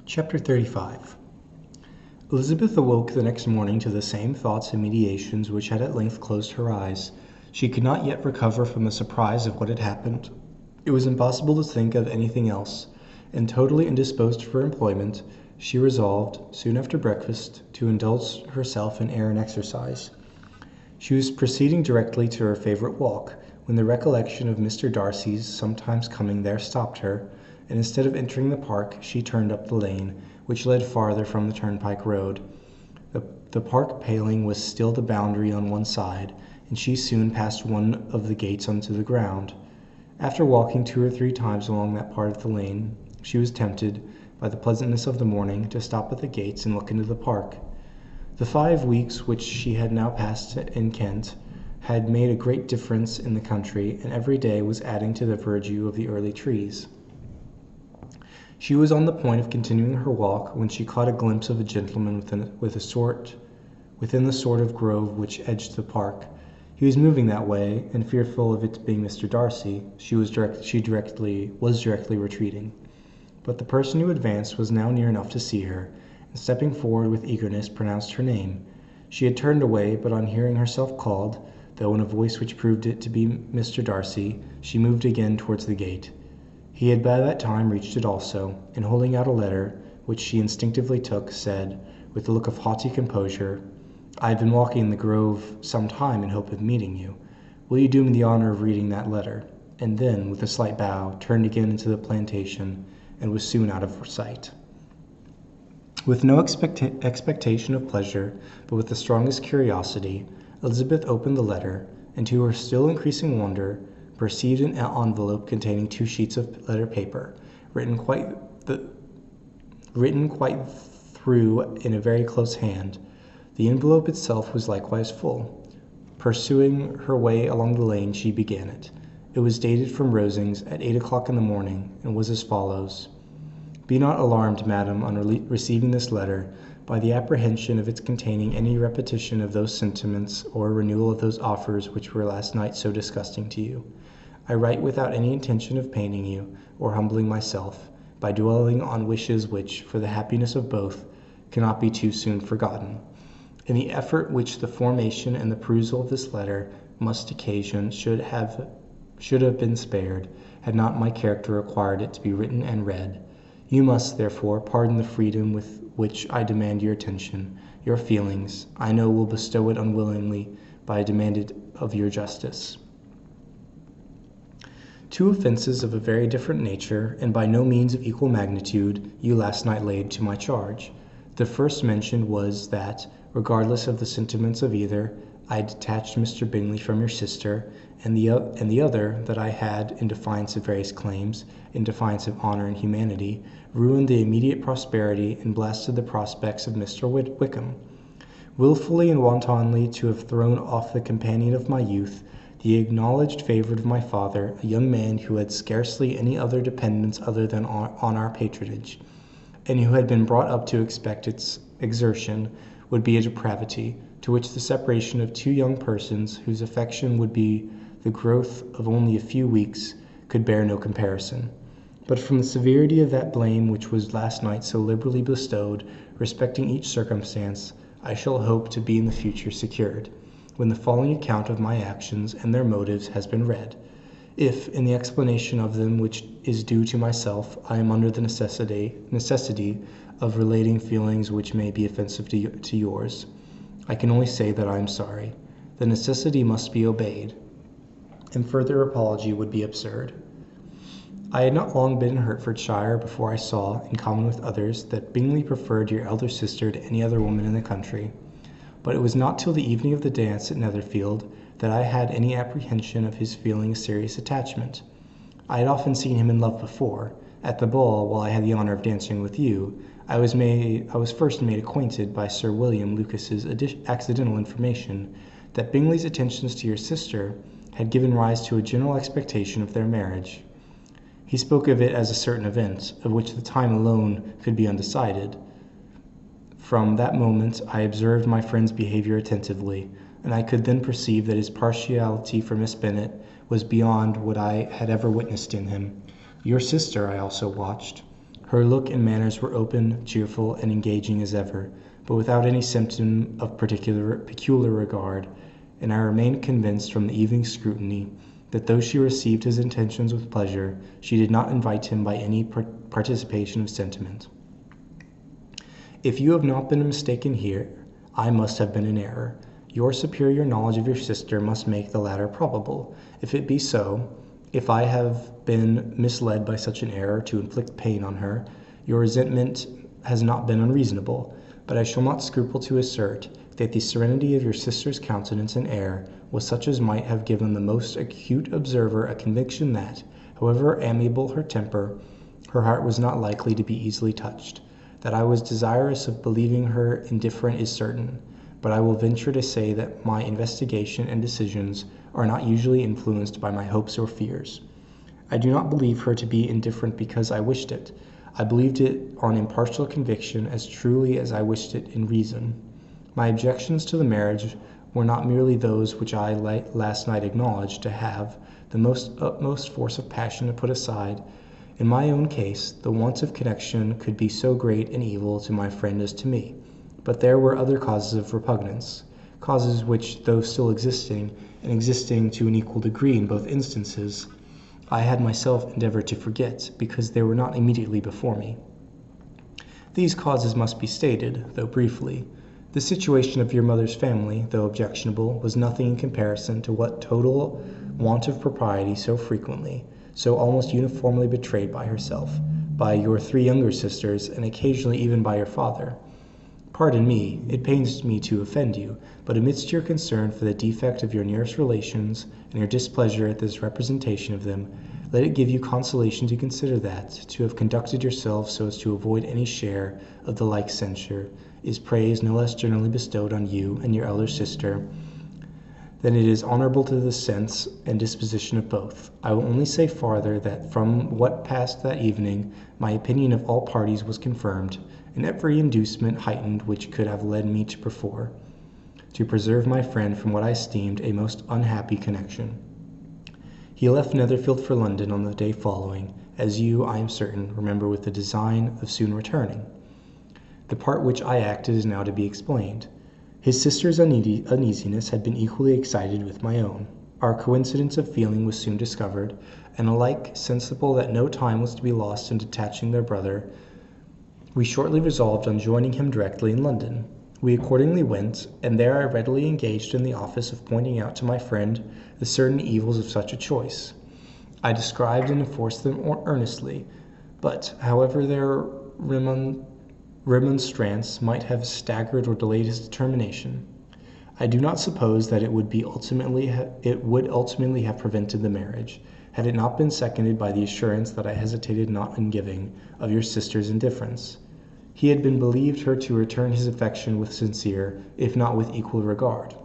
Chapter 35. Elizabeth awoke the next morning to the same thoughts and meditations which had at length closed her eyes. She could not yet recover from the surprise of what had happened. It was impossible to think of anything else, and totally indisposed for employment, she resolved, soon after breakfast, to indulge herself in air and exercise. She was proceeding directly to her favorite walk, when the recollection of Mr. Darcy's sometimes coming there stopped her, and instead of entering the park, she turned up the lane, which led farther from the turnpike road. The park paling was still the boundary on one side, and she soon passed one of the gates onto the ground. After walking 2 or 3 times along that part of the lane, she was tempted, by the pleasantness of the morning, to stop at the gates and look into the park. The 5 weeks which she had now passed in Kent had made a great difference in the country, and every day was adding to the verdure of the early trees. She was on the point of continuing her walk when she caught a glimpse of a gentleman within the sort of grove which edged the park. He was moving that way, and fearful of its being Mr. Darcy, she was directly retreating. But the person who advanced was now near enough to see her, and stepping forward with eagerness, pronounced her name. She had turned away, but on hearing herself called, though in a voice which proved it to be Mr. Darcy, she moved again towards the gate. He had by that time reached it also, and holding out a letter, which she instinctively took, said, with a look of haughty composure, "I have been walking in the grove some time in hope of meeting you. Will you do me the honor of reading that letter?" And then, with a slight bow, turned again into the plantation, and was soon out of sight. With no expectation of pleasure, but with the strongest curiosity, Elizabeth opened the letter, and to her still increasing wonder, perceived an envelope containing 2 sheets of letter paper, written quite through in a very close hand. The envelope itself was likewise full. Pursuing her way along the lane, she began it. It was dated from Rosings at 8 o'clock in the morning, and was as follows: "Be not alarmed, madam, on receiving this letter, by the apprehension of its containing any repetition of those sentiments or renewal of those offers which were last night so disgusting to you. I write without any intention of paining you, or humbling myself, by dwelling on wishes which, for the happiness of both, cannot be too soon forgotten. And the effort which the formation and the perusal of this letter must occasion should have been spared, had not my character required it to be written and read. You must, therefore, pardon the freedom with which I demand your attention. Your feelings, I know, will bestow it unwillingly, but I demand it of your justice." 2 offences of a very different nature, and by no means of equal magnitude, you last night laid to my charge. The first mentioned was that, regardless of the sentiments of either, I had detached Mr. Bingley from your sister, and the other, that I had, in defiance of various claims, in defiance of honour and humanity, ruined the immediate prosperity and blasted the prospects of Mr. Wickham. Wilfully and wantonly to have thrown off the companion of my youth, the acknowledged favourite of my father, a young man who had scarcely any other dependence other than on our patronage, and who had been brought up to expect its exertion, would be a depravity, to which the separation of 2 young persons, whose affection would be the growth of only a few weeks, could bear no comparison. But from the severity of that blame which was last night so liberally bestowed, respecting each circumstance, I shall hope to be in the future secured, when the following account of my actions and their motives has been read. If, in the explanation of them which is due to myself, I am under the necessity of relating feelings which may be offensive to yours, I can only say that I am sorry. The necessity must be obeyed, and further apology would be absurd. I had not long been in Hertfordshire before I saw, in common with others, that Bingley preferred your elder sister to any other woman in the country. But it was not till the evening of the dance at Netherfield that I had any apprehension of his feeling a serious attachment. I had often seen him in love before. At the ball, while I had the honour of dancing with you, I was first made acquainted by Sir William Lucas's accidental information that Bingley's attentions to your sister had given rise to a general expectation of their marriage. He spoke of it as a certain event, of which the time alone could be undecided. From that moment I observed my friend's behaviour attentively, and I could then perceive that his partiality for Miss Bennet was beyond what I had ever witnessed in him. Your sister I also watched. Her look and manners were open, cheerful, and engaging as ever, but without any symptom of peculiar regard, and I remained convinced from the evening's scrutiny that though she received his intentions with pleasure, she did not invite him by any participation of sentiment. If you have not been mistaken here, I must have been in error. Your superior knowledge of your sister must make the latter probable. If it be so, if I have been misled by such an error to inflict pain on her, your resentment has not been unreasonable, but I shall not scruple to assert that the serenity of your sister's countenance and air was such as might have given the most acute observer a conviction that, however amiable her temper, her heart was not likely to be easily touched. That I was desirous of believing her indifferent is certain, but I will venture to say that my investigation and decisions are not usually influenced by my hopes or fears. I do not believe her to be indifferent because I wished it. I believed it on impartial conviction as truly as I wished it in reason. My objections to the marriage were not merely those which I last night acknowledged to have the utmost force of passion to put aside. In my own case, the want of connection could be so great an evil to my friend as to me. But there were other causes of repugnance, causes which, though still existing, and existing to an equal degree in both instances, I had myself endeavored to forget, because they were not immediately before me. These causes must be stated, though briefly. The situation of your mother's family, though objectionable, was nothing in comparison to what total want of propriety so frequently, so almost uniformly betrayed by herself, by your 3 younger sisters, and occasionally even by your father. Pardon me, it pains me to offend you, but amidst your concern for the defect of your nearest relations, and your displeasure at this representation of them, let it give you consolation to consider that, to have conducted yourself so as to avoid any share of the like censure, is praise no less generally bestowed on you and your elder sister than it is honorable to the sense and disposition of both. I will only say farther that from what passed that evening, my opinion of all parties was confirmed, and every inducement heightened which could have led me to preserve my friend from what I esteemed a most unhappy connection. He left Netherfield for London on the day following, as you, I am certain, remember, with the design of soon returning. The part which I acted is now to be explained. His sister's uneasiness had been equally excited with my own. Our coincidence of feeling was soon discovered, and alike sensible that no time was to be lost in detaching their brother, we shortly resolved on joining him directly in London. We accordingly went, and there I readily engaged in the office of pointing out to my friend the certain evils of such a choice. I described and enforced them earnestly, but, however their remonstrance might have staggered or delayed his determination, I do not suppose that it would ultimately have prevented the marriage, had it not been seconded by the assurance that I hesitated not in giving of your sister's indifference. He had been believed her to return his affection with sincere, if not with equal regard.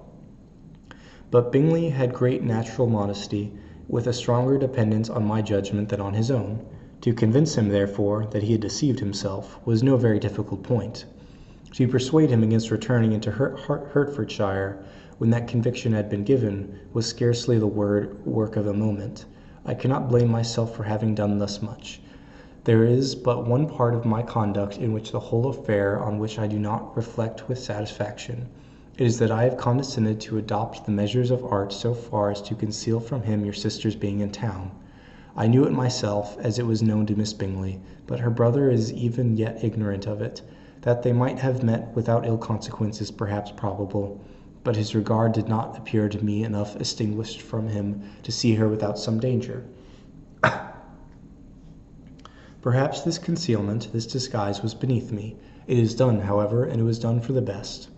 But Bingley had great natural modesty, with a stronger dependence on my judgment than on his own. To convince him, therefore, that he had deceived himself was no very difficult point. To persuade him against returning into Hertfordshire, when that conviction had been given, was scarcely the work of a moment. I cannot blame myself for having done thus much. There is but one part of my conduct in which the whole affair on which I do not reflect with satisfaction. It is that I have condescended to adopt the measures of art so far as to conceal from him your sister's being in town. I knew it myself, as it was known to Miss Bingley, but her brother is even yet ignorant of it. That they might have met without ill consequence is perhaps probable, but his regard did not appear to me enough extinguished from him to see her without some danger. Perhaps this concealment, this disguise, was beneath me. It is done, however, and it was done for the best.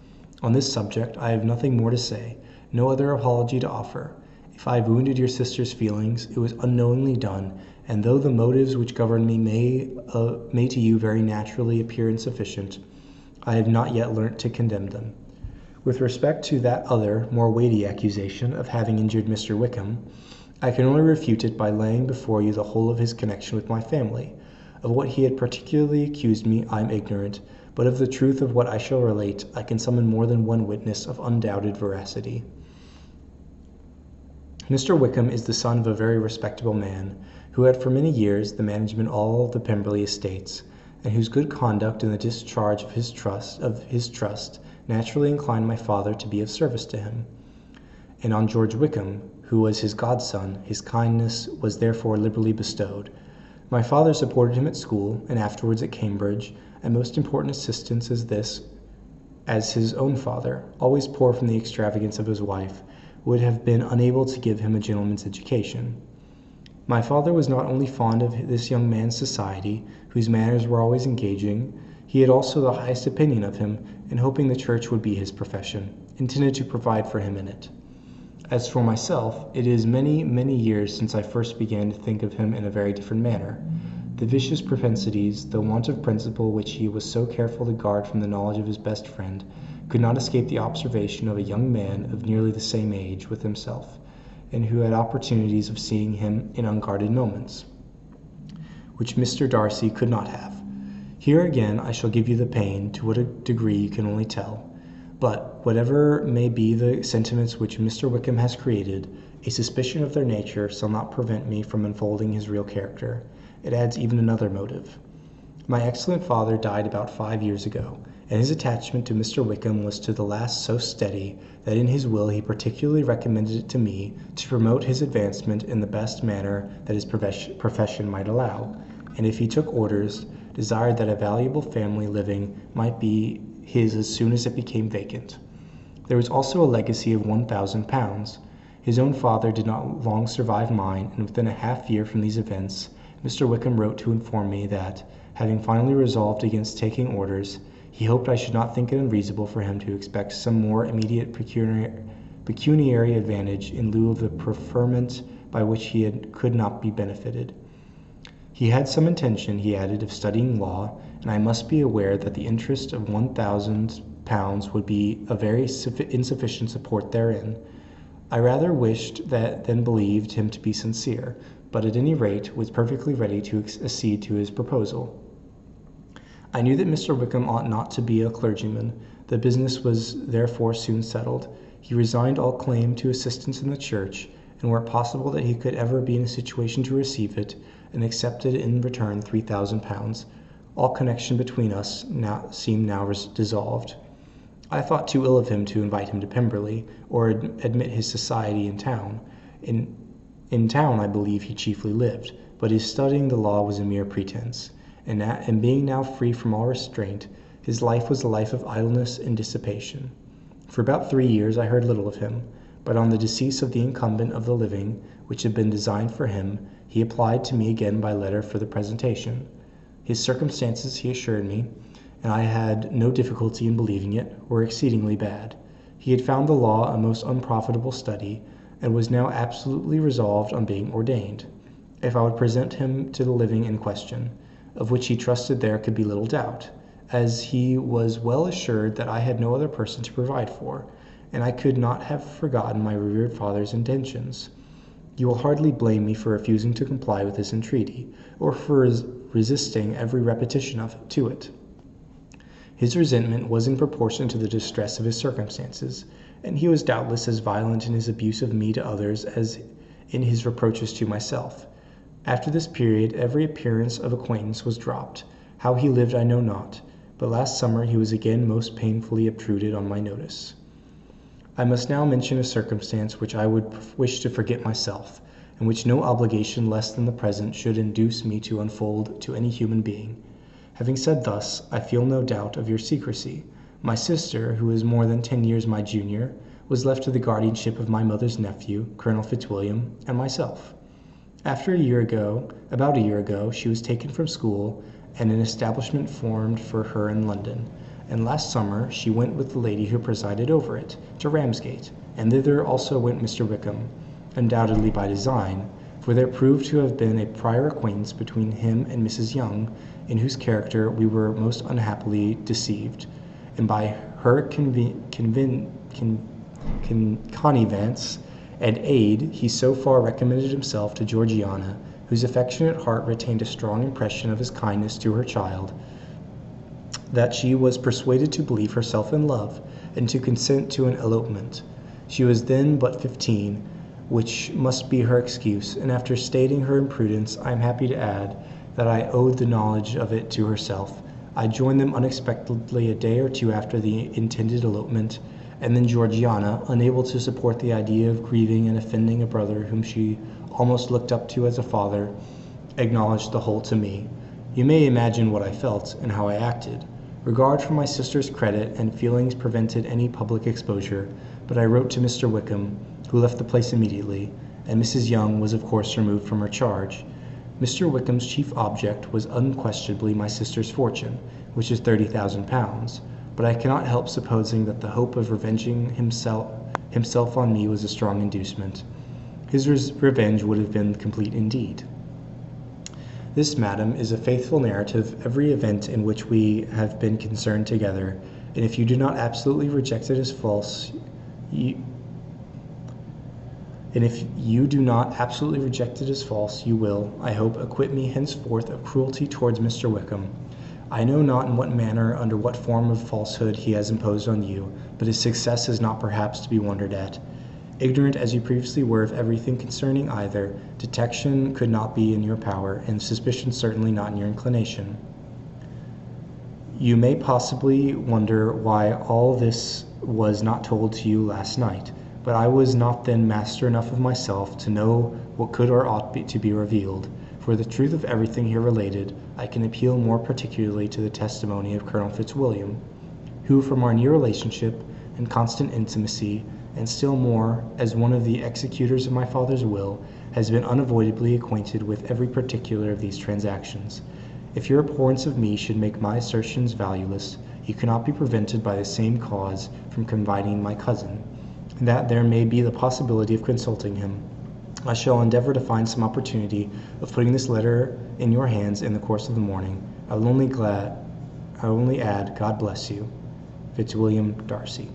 On this subject I have nothing more to say, no other apology to offer. If I have wounded your sister's feelings, it was unknowingly done, and though the motives which govern me may to you very naturally appear insufficient, I have not yet learnt to condemn them. With respect to that other, more weighty accusation of having injured Mr. Wickham, I can only refute it by laying before you the whole of his connection with my family. Of what he had particularly accused me I am ignorant, but of the truth of what I shall relate I can summon more than one witness of undoubted veracity. Mr. Wickham is the son of a very respectable man, who had for many years the management of all the Pemberley estates, and whose good conduct in the discharge of his trust naturally inclined my father to be of service to him. And on George Wickham, who was his godson, his kindness was therefore liberally bestowed. My father supported him at school, and afterwards at Cambridge, and most important assistance as his own father, always poor from the extravagance of his wife, would have been unable to give him a gentleman's education. My father was not only fond of this young man's society, whose manners were always engaging, he had also the highest opinion of him, and hoping the church would be his profession, intended to provide for him in it. As for myself, it is many, many years since I first began to think of him in a very different manner. The vicious propensities, the want of principle which he was so careful to guard from the knowledge of his best friend, could not escape the observation of a young man of nearly the same age with himself, and who had opportunities of seeing him in unguarded moments, which Mr. Darcy could not have. Here again I shall give you the pain, to what a degree you can only tell. But, whatever may be the sentiments which Mr. Wickham has created, a suspicion of their nature shall not prevent me from unfolding his real character. It adds even another motive. My excellent father died about 5 years ago, and his attachment to Mr. Wickham was to the last so steady that in his will he particularly recommended it to me to promote his advancement in the best manner that his profession might allow, and if he took orders, desired that a valuable family living might be his as soon as it became vacant. There was also a legacy of £1,000. His own father did not long survive mine, and within a half-year from these events, Mr. Wickham wrote to inform me that, having finally resolved against taking orders, he hoped I should not think it unreasonable for him to expect some more immediate pecuniary advantage in lieu of the preferment by which he could not be benefited. He had some intention, he added, of studying law, and I must be aware that the interest of £1,000 would be a very insufficient support therein. I rather wished than believed him to be sincere, but at any rate was perfectly ready to accede to his proposal. I knew that Mr. Wickham ought not to be a clergyman. The business was therefore soon settled. He resigned all claim to assistance in the church, and were it possible that he could ever be in a situation to receive it, and accepted in return £3,000, all connection between us seemed now dissolved. I thought too ill of him to invite him to Pemberley, or admit his society in town. In town I believe he chiefly lived, but his studying the law was a mere pretence, and being now free from all restraint, his life was a life of idleness and dissipation. For about 3 years I heard little of him, but on the decease of the incumbent of the living, which had been designed for him, he applied to me again by letter for the presentation. His circumstances, he assured me, and I had no difficulty in believing it, were exceedingly bad. He had found the law a most unprofitable study, and was now absolutely resolved on being ordained, if I would present him to the living in question, of which he trusted there could be little doubt, as he was well assured that I had no other person to provide for, and I could not have forgotten my revered father's intentions. You will hardly blame me for refusing to comply with this entreaty, or for resisting every repetition to it. His resentment was in proportion to the distress of his circumstances, and he was doubtless as violent in his abuse of me to others as in his reproaches to myself. After this period, every appearance of acquaintance was dropped. How he lived I know not, but last summer he was again most painfully obtruded on my notice. I must now mention a circumstance which I would wish to forget myself, and which no obligation less than the present should induce me to unfold to any human being. Having said thus, I feel no doubt of your secrecy. My sister, who is more than 10 years my junior, was left to the guardianship of my mother's nephew, Colonel Fitzwilliam, and myself. About a year ago, she was taken from school, and an establishment formed for her in London, and last summer she went with the lady who presided over it, to Ramsgate, and thither also went Mr. Wickham, undoubtedly by design, for there proved to have been a prior acquaintance between him and Mrs. Young, in whose character we were most unhappily deceived, and by her connivance and aid he so far recommended himself to Georgiana, whose affectionate heart retained a strong impression of his kindness to her child, that she was persuaded to believe herself in love, and to consent to an elopement. She was then but 15, which must be her excuse, and after stating her imprudence, I am happy to add that I owed the knowledge of it to herself. I joined them unexpectedly a day or two after the intended elopement, and then Georgiana, unable to support the idea of grieving and offending a brother whom she almost looked up to as a father, acknowledged the whole to me. You may imagine what I felt and how I acted. Regard for my sister's credit and feelings prevented any public exposure, but I wrote to Mr. Wickham, who left the place immediately, and Mrs. Young was of course removed from her charge. Mr. Wickham's chief object was unquestionably my sister's fortune, which is £30,000, but I cannot help supposing that the hope of revenging himself on me was a strong inducement. His revenge would have been complete indeed. This, madam, is a faithful narrative of every event in which we have been concerned together, and if you do not absolutely reject it as false, you will, I hope, acquit me henceforth of cruelty towards Mr. Wickham. I know not in what manner, under what form of falsehood he has imposed on you, but his success is not perhaps to be wondered at. Ignorant as you previously were of everything concerning either, detection could not be in your power, and suspicion certainly not in your inclination. You may possibly wonder why all this was not told to you last night, but I was not then master enough of myself to know what could or ought to be revealed. For the truth of everything here related, I can appeal more particularly to the testimony of Colonel Fitzwilliam, who from our near relationship and constant intimacy, and still more as one of the executors of my father's will, has been unavoidably acquainted with every particular of these transactions. If your abhorrence of me should make my assertions valueless, you cannot be prevented by the same cause from confiding in my cousin, that there may be the possibility of consulting him. I shall endeavor to find some opportunity of putting this letter in your hands in the course of the morning. I will only add, God bless you. Fitzwilliam Darcy.